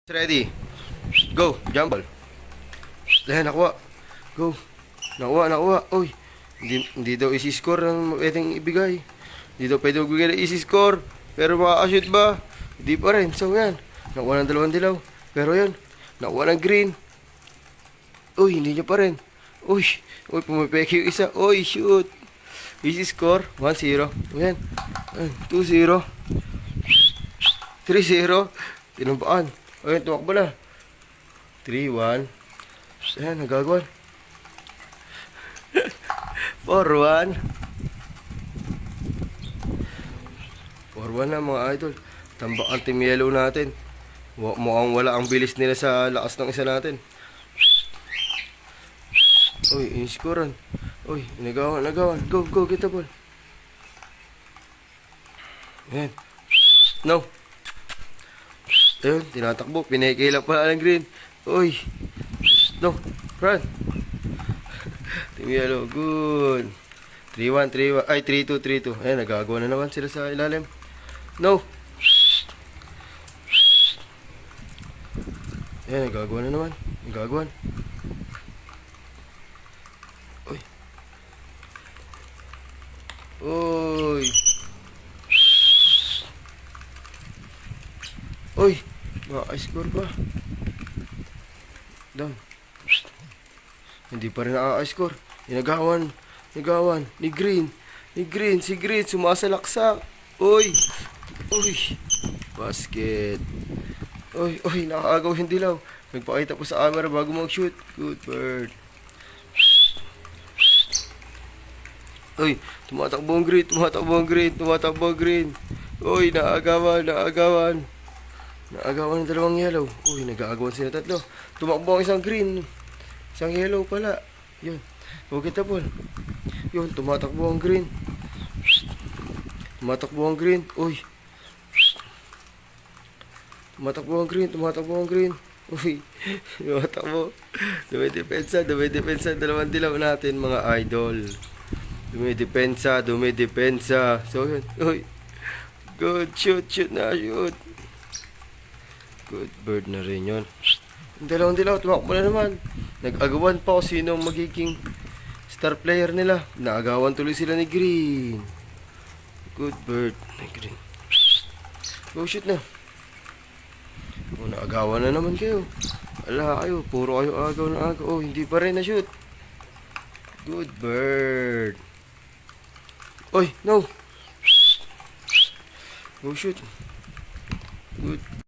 Ready. Go. Jump ball. Ayan, nakuha. Go. Nakuha. Uy. Hindi daw isi-score ang pwedeng ibigay. Hindi daw pwede magbigay ng isi-score. Pero makakashoot ba? Hindi pa rin. So, yan. Nakuha ng dalawang dilaw. Pero yan. Nakuha ng green. Uy, hindi niya pa rin. Uy, pumipeke yung isa. Uy, shoot. Easy score. 1-0. Ayan. 2-0. 3-0. Tinumpaan. Ayan, tumakbo na. 3-1. Ayan, nagagawan. 4-1. 4-1 na mga idol. Tambak ang team yellow natin. Mukhang wala ang bilis nila sa lakas ng isa natin. Uy, in-scorean. Uy, nagawan. Go, get the ball. Ayan. No. Ayun, tinatakbo. Pinakilap pala ng green. Uy. No. Run. Team yellow. Good. 3-1. Ay, 3-2. Ayan, nagagawa na naman sila sa ilalim. No. Ayan, nagagawa na naman. Uy. Uy. Maka-score pa. Down. Hindi pa rin nakaka-score. Nagawan. Ni Green. Si Green. Sumasalaksak. Uy. Basket. Uy. Nakakagaw yung dilaw. Nagpakita po sa camera bago mag-shoot. Good bird. Uy. Tumatakbo ang green. Uy. Naagawan ng dalawang yellow. Uy, nag-aagawan sila tatlo. Tumakbo ang isang green. Isang yellow pala. Yun. Go get the ball. Yun, tumatakbo ang green. Uy. Tumatakbo ang green. Uy. Tumatakbo. Dumidepensa. Dalawang dilaw natin, mga idol. Dumidepensa. So, yun. Uy. Good. Shoot. Good bird na rin yun. Dalawang dilaw, tumakbo na naman. Nag-agawan pa kung sino magiging star player nila. Naagawan tuloy sila ni Green. Good bird na Green. Go shoot na. Naagawan na naman kayo. Ala kayo, puro kayo agaw. Oh, hindi pa rin na shoot. Good bird. Oy, no. Go shoot. Good.